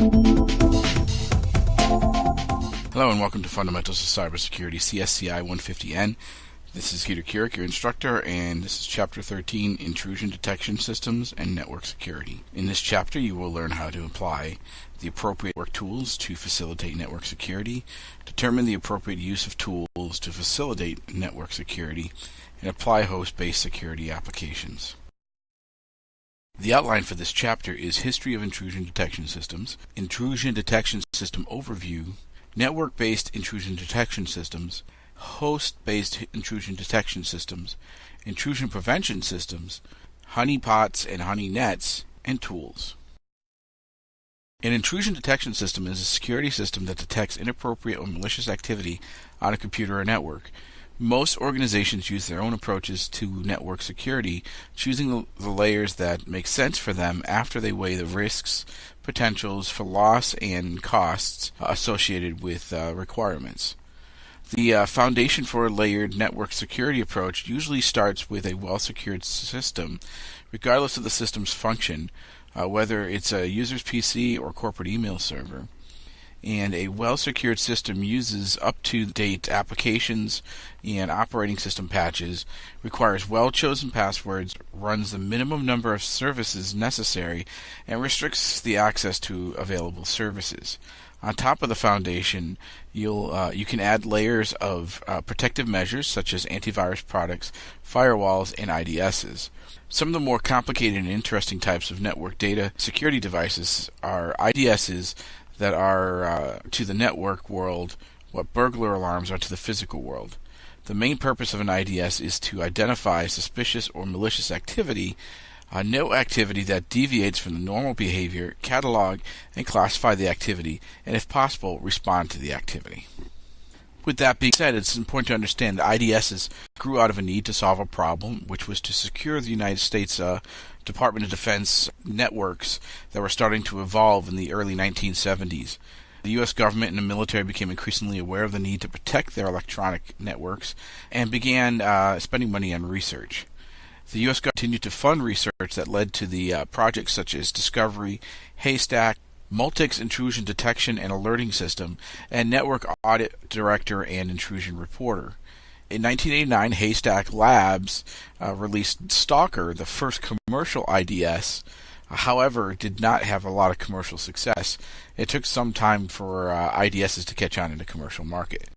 Hello and welcome to Fundamentals of Cybersecurity, CSCI150N. This is Peter Keurig, your instructor, and this is Chapter 13, Intrusion Detection Systems and Network Security. In this chapter, you will learn how to apply the appropriate network tools to facilitate network security, determine the appropriate use of tools to facilitate network security, and apply host-based security applications. The outline for this chapter is History of Intrusion Detection Systems, Intrusion Detection System Overview, Network-based intrusion detection systems, host-based intrusion detection systems, intrusion prevention systems, honeypots and honey nets, and tools. An intrusion detection system is a security system that detects inappropriate or malicious activity on a computer or network. Most organizations use their own approaches to network security, choosing the layers that make sense for them after they weigh the risks, potentials for loss, and costs associated with requirements. The foundation for a layered network security approach usually starts with a well-secured system, regardless of the system's function, whether it's a user's PC or corporate email server. And a well-secured system uses up-to-date applications and operating system patches, requires well-chosen passwords, runs the minimum number of services necessary, and restricts the access to available services. On top of the foundation, you can add layers of protective measures such as antivirus products, firewalls, and IDSs. Some of the more complicated and interesting types of network data security devices are IDSs that are to the network world what burglar alarms are to the physical world. The main purpose of an IDS is to identify suspicious or malicious activity, no activity that deviates from the normal behavior, catalog and classify the activity, and if possible, respond to the activity. With that being said, it's important to understand that IDSs grew out of a need to solve a problem, which was to secure the United States Department of Defense networks that were starting to evolve in the early 1970s. The U.S. government and the military became increasingly aware of the need to protect their electronic networks and began spending money on research. The U.S. government continued to fund research that led to the projects such as Discovery, Haystack, Multics Intrusion Detection and Alerting System, and Network Audit Director and Intrusion Reporter. In 1989, Haystack Labs released Stalker, the first commercial IDS. However, it did not have a lot of commercial success. It took some time for IDSs to catch on in the commercial market.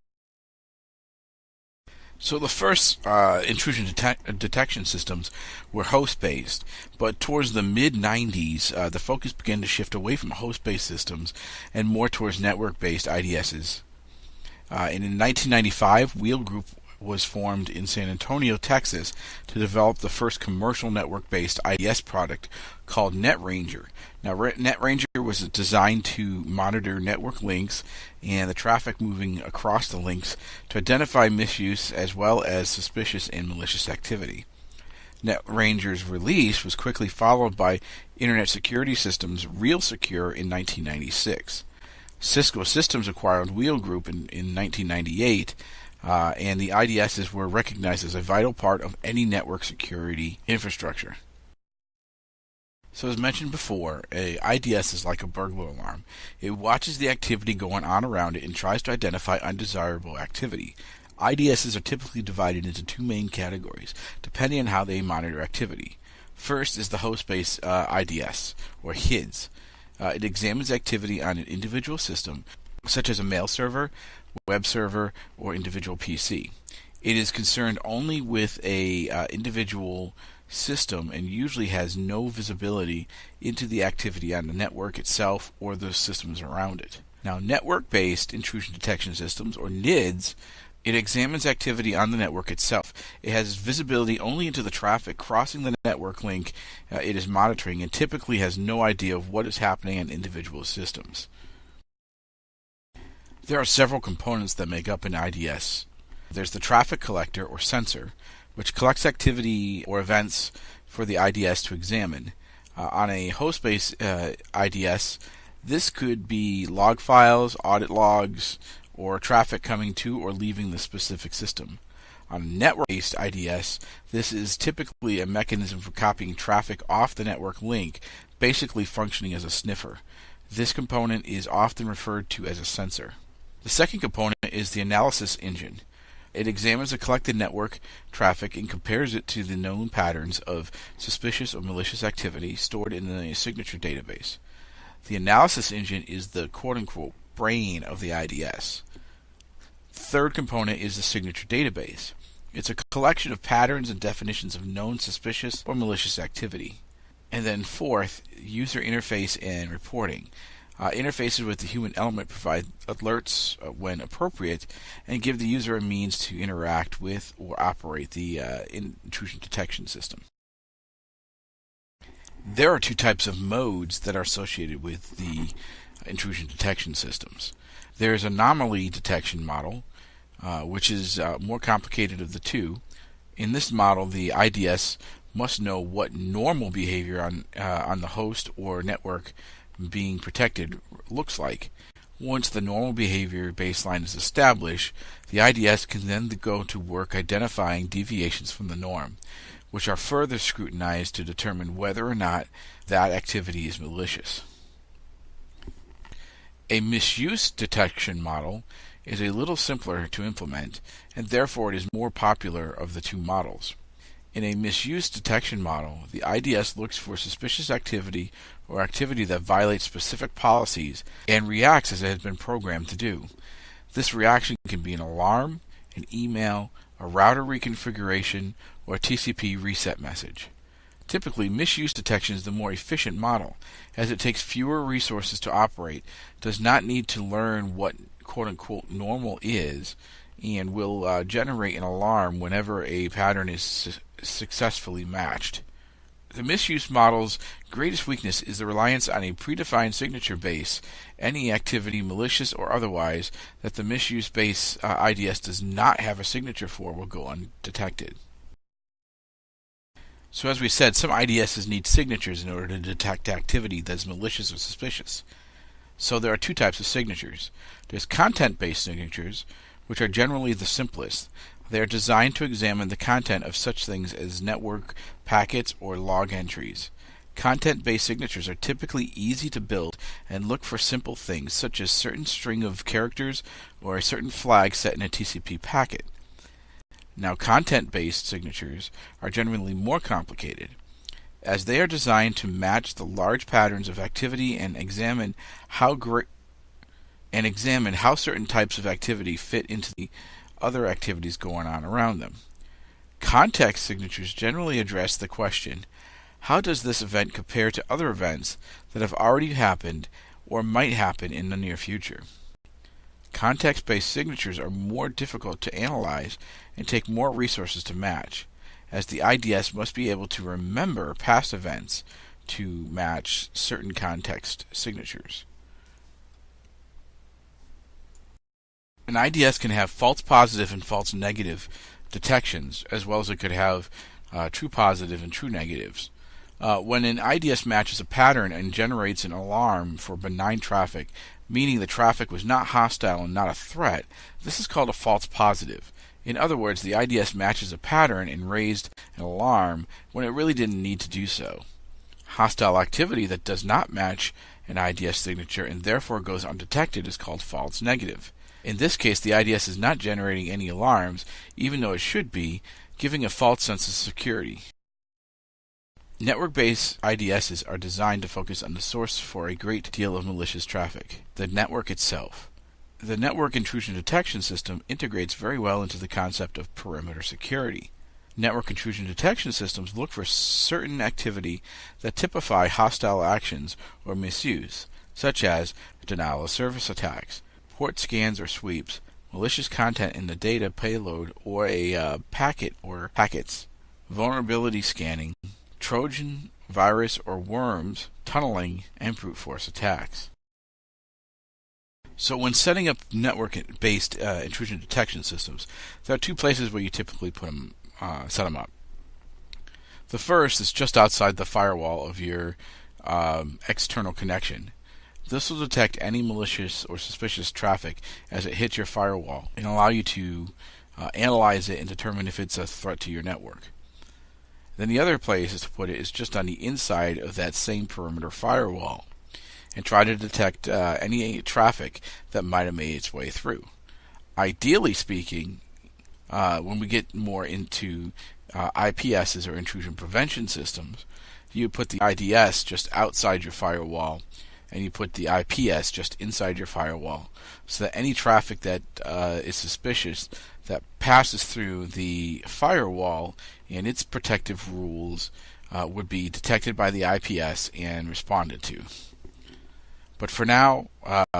So the first intrusion detection systems were host-based, but towards the mid-90s, the focus began to shift away from host-based systems and more towards network-based IDSs. And in 1995, Wheel Group was formed in San Antonio, Texas, to develop the first commercial network-based IDS product called NetRanger. Now, NetRanger was designed to monitor network links and the traffic moving across the links to identify misuse as well as suspicious and malicious activity. NetRanger's release was quickly followed by Internet Security Systems' RealSecure in 1996. Cisco Systems acquired Wheel Group in 1998, and the IDSs were recognized as a vital part of any network security infrastructure. So as mentioned before, a IDS is like a burglar alarm. It watches the activity going on around it and tries to identify undesirable activity. IDSs are typically divided into two main categories, depending on how they monitor activity. First is the host-based IDS, or HIDS. It examines activity on an individual system, such as a mail server, web server, or individual PC. It is concerned only with a individual system and usually has no visibility into the activity on the network itself or the systems around it. Now, network-based intrusion detection systems, or NIDS, it examines activity on the network itself. It has visibility only into the traffic crossing the network link it is monitoring and typically has no idea of what is happening on individual systems. There are several components that make up an IDS. There's the traffic collector, or sensor, which collects activity or events for the IDS to examine. On a host-based IDS, this could be log files, audit logs, or traffic coming to or leaving the specific system. On a network-based IDS, this is typically a mechanism for copying traffic off the network link, basically functioning as a sniffer. This component is often referred to as a sensor. The second component is the analysis engine. It examines the collected network traffic and compares it to the known patterns of suspicious or malicious activity stored in the signature database. The analysis engine is the quote-unquote brain of the IDS. The third component is the signature database. It's a collection of patterns and definitions of known suspicious or malicious activity. And then fourth, user interface and reporting. Interfaces with the human element provide alerts when appropriate and give the user a means to interact with or operate the intrusion detection system. There are two types of modes that are associated with the intrusion detection systems. There is anomaly detection model, which is more complicated of the two. In this model, the IDS must know what normal behavior on the host or network being protected looks like. Once the normal behavior baseline is established, the IDS can then go to work identifying deviations from the norm, which are further scrutinized to determine whether or not that activity is malicious. A misuse detection model is a little simpler to implement, and therefore it is more popular of the two models. In a misuse detection model, the IDS looks for suspicious activity or activity that violates specific policies and reacts as it has been programmed to do. This reaction can be an alarm, an email, a router reconfiguration, or a TCP reset message. Typically, misuse detection is the more efficient model, as it takes fewer resources to operate, does not need to learn what quote-unquote normal is, and will generate an alarm whenever a pattern is successfully matched. The misuse model's greatest weakness is the reliance on a predefined signature base. Any activity, malicious or otherwise, that the misuse base IDS does not have a signature for will go undetected. So as we said, some IDSs need signatures in order to detect activity that is malicious or suspicious. So there are two types of signatures. There's content-based signatures, which are generally the simplest. They are designed to examine the content of such things as network packets or log entries. Content-based signatures are typically easy to build and look for simple things such as a certain string of characters or a certain flag set in a TCP packet. Now, content-based signatures are generally more complicated, as they are designed to match the large patterns of activity and examine how certain types of activity fit into the other activities going on around them. Context signatures generally address the question, how does this event compare to other events that have already happened or might happen in the near future? Context-based signatures are more difficult to analyze and take more resources to match, as the IDS must be able to remember past events to match certain context signatures. An IDS can have false positive and false negative detections, as well as it could have true positive and true negatives. When an IDS matches a pattern and generates an alarm for benign traffic, meaning the traffic was not hostile and not a threat, this is called a false positive. In other words, the IDS matches a pattern and raised an alarm when it really didn't need to do so. Hostile activity that does not match an IDS signature and therefore goes undetected is called false negative. In this case, the IDS is not generating any alarms, even though it should be, giving a false sense of security. Network-based IDSs are designed to focus on the source for a great deal of malicious traffic, the network itself. The network intrusion detection system integrates very well into the concept of perimeter security. Network intrusion detection systems look for certain activity that typify hostile actions or misuse, such as denial of service attacks, port scans or sweeps, malicious content in the data payload or a packet or packets, vulnerability scanning, Trojan, virus, or worms, tunneling, and brute force attacks. So when setting up network-based intrusion detection systems, there are two places where you typically set them up. The first is just outside the firewall of your external connection. This will detect any malicious or suspicious traffic as it hits your firewall and allow you to analyze it and determine if it's a threat to your network. Then the other place to put it is just on the inside of that same perimeter firewall. and try to detect any traffic that might have made its way through. Ideally speaking, when we get more into IPSs or intrusion prevention systems, you put the IDS just outside your firewall and you put the IPS just inside your firewall, so that any traffic that is suspicious that passes through the firewall and its protective rules would be detected by the IPS and responded to. But for now,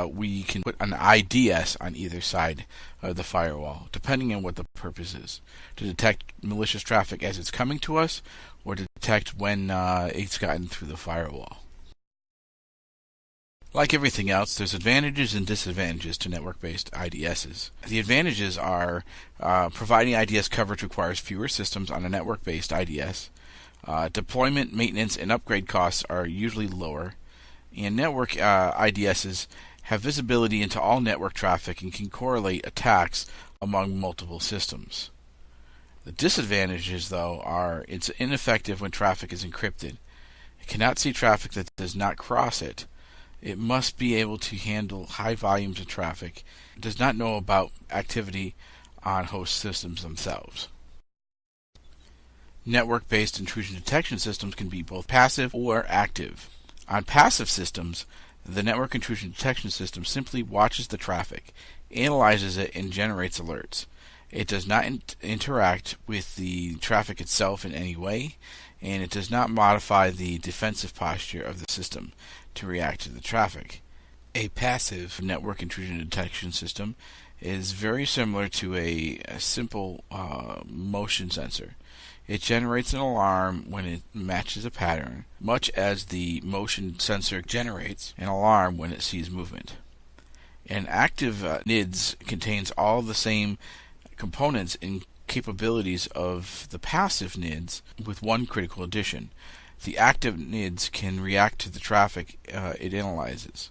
we can put an IDS on either side of the firewall, depending on what the purpose is, to detect malicious traffic as it's coming to us, or to detect when it's gotten through the firewall. Like everything else, there's advantages and disadvantages to network-based IDSs. The advantages are providing IDS coverage requires fewer systems on a network-based IDS. Deployment, maintenance, and upgrade costs are usually lower. And network IDSs have visibility into all network traffic and can correlate attacks among multiple systems. The disadvantages, though, are it's ineffective when traffic is encrypted. It cannot see traffic that does not cross it. It must be able to handle high volumes of traffic. It does not know about activity on host systems themselves. Network-based intrusion detection systems can be both passive or active. On passive systems, the network intrusion detection system simply watches the traffic, analyzes it, and generates alerts. It does not interact with the traffic itself in any way, and it does not modify the defensive posture of the system to react to the traffic. A passive network intrusion detection system is very similar to a simple motion sensor. It generates an alarm when it matches a pattern, much as the motion sensor generates an alarm when it sees movement. An active NIDS contains all the same components and capabilities of the passive NIDS, with one critical addition. The active NIDS can react to the traffic it analyzes.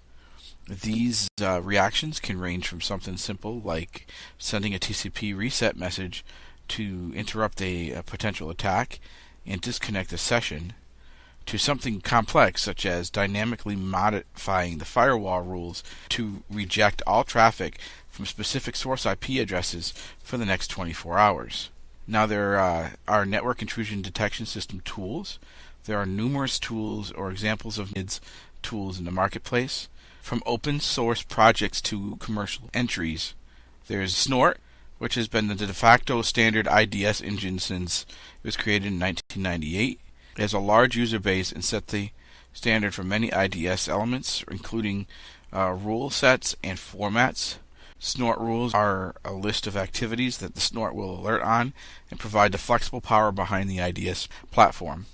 These reactions can range from something simple like sending a TCP reset message to interrupt a potential attack and disconnect a session, to something complex such as dynamically modifying the firewall rules to reject all traffic from specific source IP addresses for the next 24 hours. Now, there are network intrusion detection system tools. There are numerous tools or examples of NIDS tools in the marketplace, from open source projects to commercial entries. There's Snort, which has been the de facto standard IDS engine since it was created in 1998. It has a large user base and set the standard for many IDS elements, including rule sets and formats. Snort rules are a list of activities that the Snort will alert on and provide the flexible power behind the IDS platform.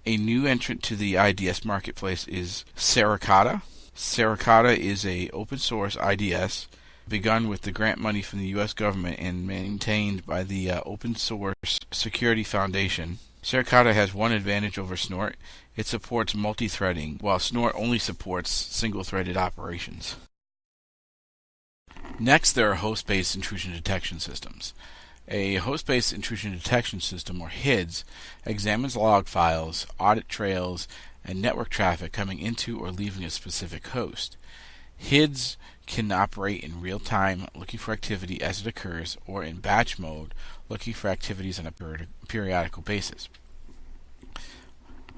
A new entrant to the IDS marketplace is Seracata. Seracata is an open source IDS begun with the grant money from the U.S. government and maintained by the Open Source Security Foundation. Seracata has one advantage over Snort. It supports multi-threading, while Snort only supports single-threaded operations. Next, there are host-based intrusion detection systems. A host-based intrusion detection system, or HIDS, examines log files, audit trails, and network traffic coming into or leaving a specific host. HIDS can operate in real time, looking for activity as it occurs, or in batch mode, looking for activities on a periodical basis.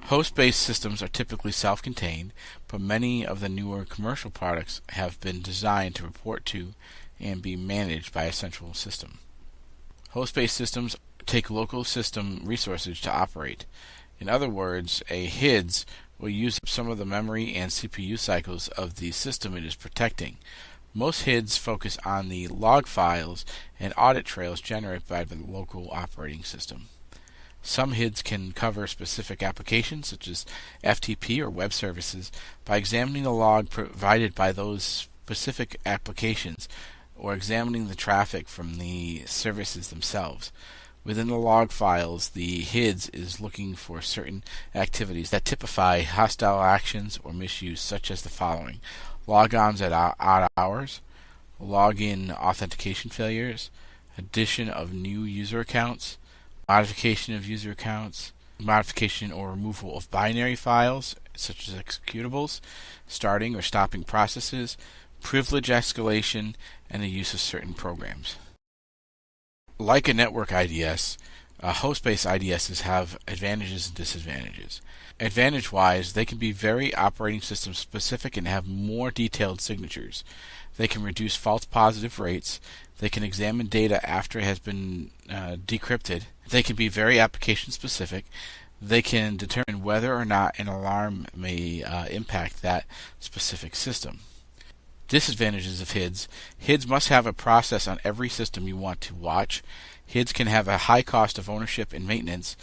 Host-based systems are typically self-contained, but many of the newer commercial products have been designed to report to and be managed by a central system. Host-based systems take local system resources to operate. In other words, a HIDS will use up some of the memory and CPU cycles of the system it is protecting. Most HIDS focus on the log files and audit trails generated by the local operating system. Some HIDS can cover specific applications, such as FTP or web services, by examining the log provided by those specific applications or examining the traffic from the services themselves. Within the log files, the HIDS is looking for certain activities that typify hostile actions or misuse, such as the following: logons at odd hours, login authentication failures, addition of new user accounts, modification of user accounts, modification or removal of binary files, such as executables, starting or stopping processes, privilege escalation, and the use of certain programs. Like a network IDS, host-based IDSs have advantages and disadvantages. Advantage-wise, they can be very operating system specific and have more detailed signatures. They can reduce false positive rates. They can examine data after it has been decrypted. They can be very application specific. They can determine whether or not an alarm may impact that specific system. Disadvantages of HIDs. HIDs must have a process on every system you want to watch. HIDs can have a high cost of ownership and maintenance.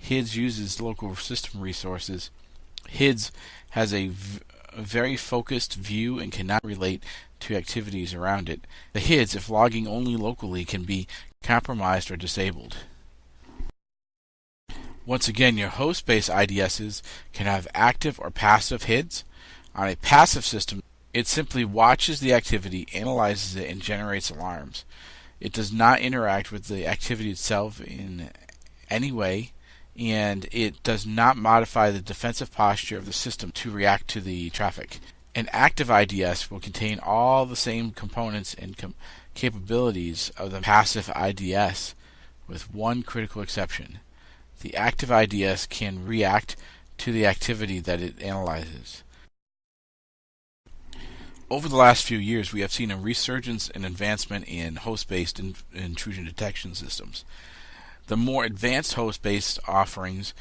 HIDs uses local system resources. HIDs has a very focused view and cannot relate to activities around it. The HIDs, if logging only locally, can be compromised or disabled. Once again, your host-based IDSs can have active or passive HIDs. On a passive system, it simply watches the activity, analyzes it, and generates alarms. It does not interact with the activity itself in any way, and it does not modify the defensive posture of the system to react to the traffic. An active IDS will contain all the same components and capabilities of the passive IDS, with one critical exception. The active IDS can react to the activity that it analyzes. Over the last few years, we have seen a resurgence and advancement in host-based intrusion detection systems. The more advanced host-based offerings,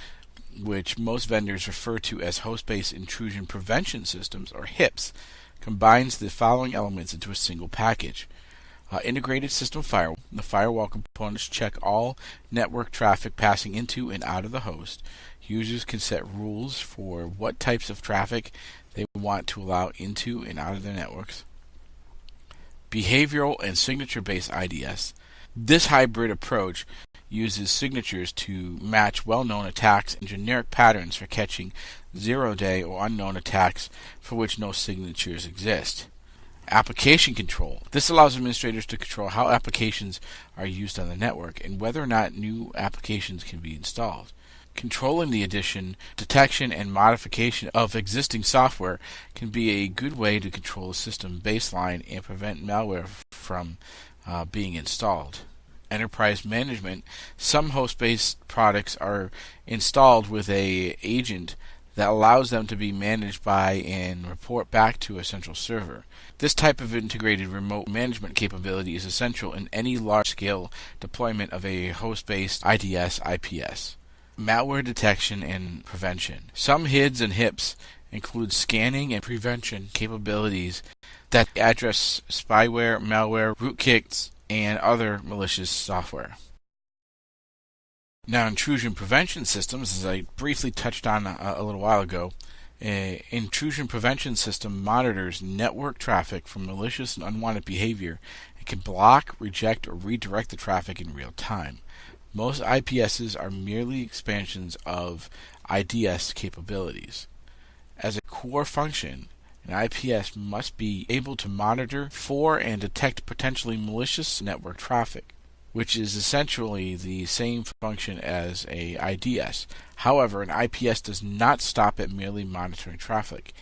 which most vendors refer to as host-based intrusion prevention systems, or HIPS, combines the following elements into a single package. Integrated system firewall. The firewall components check all network traffic passing into and out of the host. Users can set rules for what types of traffic they want to allow into and out of their networks. Behavioral and signature-based IDS. This hybrid approach uses signatures to match well-known attacks and generic patterns for catching zero-day or unknown attacks for which no signatures exist. Application control. This allows administrators to control how applications are used on the network and whether or not new applications can be installed. Controlling the addition, detection, and modification of existing software can be a good way to control the system baseline and prevent malware from being installed. Enterprise management. Some host-based products are installed with an agent that allows them to be managed by and report back to a central server. This type of integrated remote management capability is essential in any large-scale deployment of a host-based IDS/IPS. Malware detection and prevention. Some HIDs and HIPs include scanning and prevention capabilities that address spyware, malware, rootkits, and other malicious software. Now, intrusion prevention systems, as I briefly touched on a little while ago, an intrusion prevention system monitors network traffic from malicious and unwanted behavior and can block, reject, or redirect the traffic in real time. Most IPSs are merely expansions of IDS capabilities. As a core function, an IPS must be able to monitor for and detect potentially malicious network traffic, which is essentially the same function as a IDS. However, an IPS does not stop at merely monitoring traffic.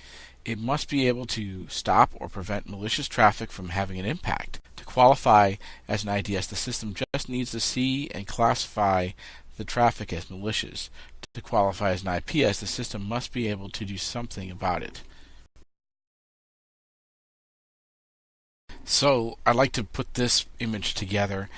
It must be able to stop or prevent malicious traffic from having an impact. To qualify as an IDS, the system just needs to see and classify the traffic as malicious. To qualify as an IPS, the system must be able to do something about it. So, I'd like to put this image together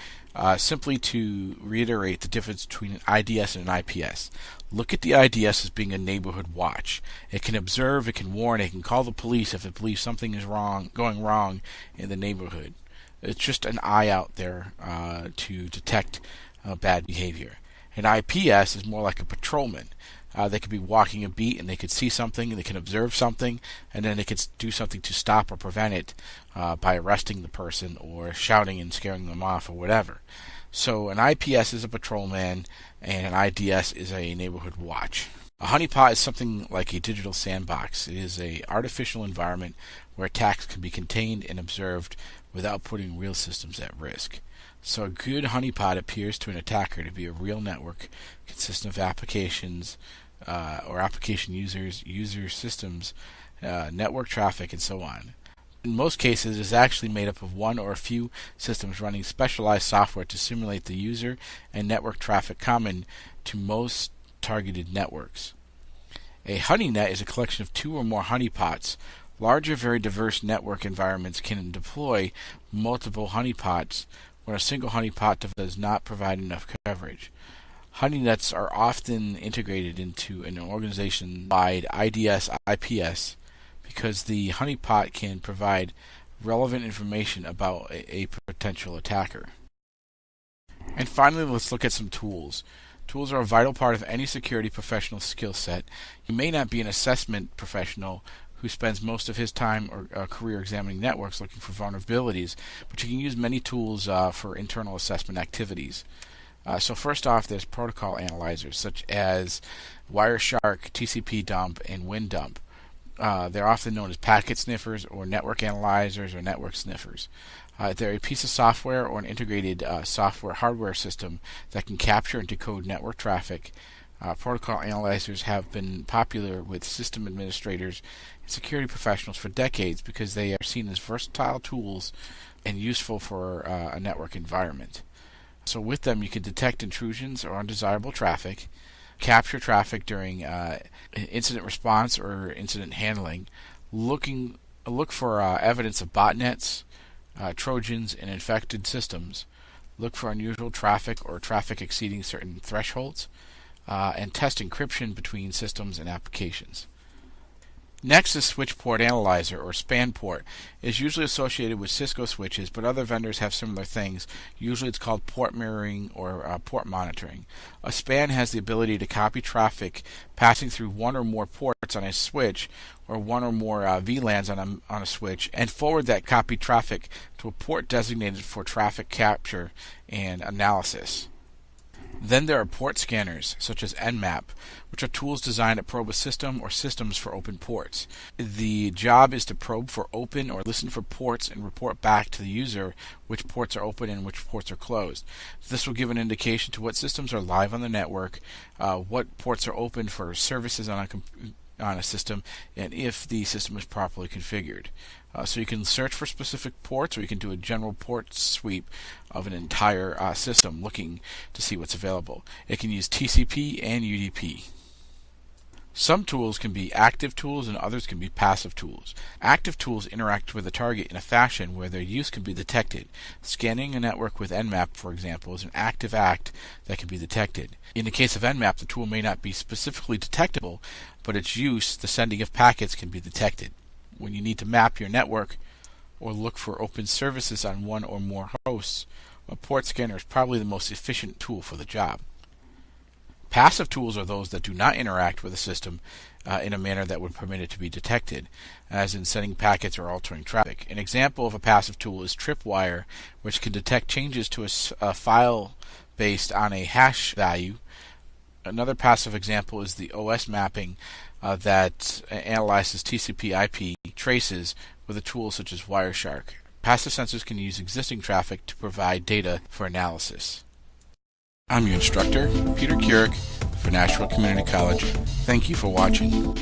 simply to reiterate the difference between an IDS and an IPS. Look at the IDS as being a neighborhood watch. It can observe, it can warn, it can call the police if it believes something is going wrong in the neighborhood. It's just an eye out there to detect bad behavior. An IPS is more like a patrolman. They could be walking a beat and they could see something, they can observe something, and then they could do something to stop or prevent it by arresting the person or shouting and scaring them off or whatever. So an IPS is a patrolman and an IDS is a neighborhood watch. A honeypot is something like a digital sandbox. It is an artificial environment where attacks can be contained and observed without putting real systems at risk. So a good honeypot appears to an attacker to be a real network consisting of applications or application users, user systems, network traffic, and so on. In most cases, it is actually made up of one or a few systems running specialized software to simulate the user and network traffic common to most targeted networks. A honeynet is a collection of two or more honeypots. Larger, very diverse network environments can deploy multiple honeypots when a single honeypot does not provide enough coverage. Honeynets are often integrated into an organization-wide IDS/IPS because the honeypot can provide relevant information about a potential attacker. And finally, let's look at some tools. Tools are a vital part of any security professional skill set. You may not be an assessment professional who spends most of his time or career examining networks looking for vulnerabilities, but you can use many tools for internal assessment activities. So first off, there's protocol analyzers such as Wireshark, TCP dump, and WinDump. They're often known as packet sniffers or network analyzers or network sniffers. They're a piece of software or an integrated software-hardware system that can capture and decode network traffic. Protocol analyzers have been popular with system administrators and security professionals for decades because they are seen as versatile tools and useful for a network environment. So with them, you can detect intrusions or undesirable traffic, capture traffic during incident response or incident handling, look for evidence of botnets, Trojans, and infected systems, look for unusual traffic or traffic exceeding certain thresholds, and test encryption between systems and applications. Next is Switch Port Analyzer, or span port. It is usually associated with Cisco switches, but other vendors have similar things. Usually it's called port mirroring or port monitoring. A span has the ability to copy traffic passing through one or more ports on a switch or one or more VLANs on a switch and forward that copied traffic to a port designated for traffic capture and analysis. Then there are port scanners, such as Nmap, which are tools designed to probe a system or systems for open ports. The job is to probe for open or listen for ports and report back to the user which ports are open and which ports are closed. This will give an indication to what systems are live on the network, what ports are open for services on a system, and if the system is properly configured. So you can search for specific ports, or you can do a general port sweep of an entire system looking to see what's available. It can use TCP and UDP. Some tools can be active tools and others can be passive tools. Active tools interact with the target in a fashion where their use can be detected. Scanning a network with Nmap, for example, is an active act that can be detected. In the case of Nmap, the tool may not be specifically detectable, but its use, the sending of packets, can be detected. When you need to map your network or look for open services on one or more hosts, a port scanner is probably the most efficient tool for the job. Passive tools are those that do not interact with the system in a manner that would permit it to be detected, as in sending packets or altering traffic. An example of a passive tool is Tripwire, which can detect changes to a file based on a hash value. Another passive example is the OS mapping that analyzes TCP/IP traces with a tool such as Wireshark. Passive sensors can use existing traffic to provide data for analysis. I'm your instructor, Peter Keurig for Nashville Community College. Thank you for watching.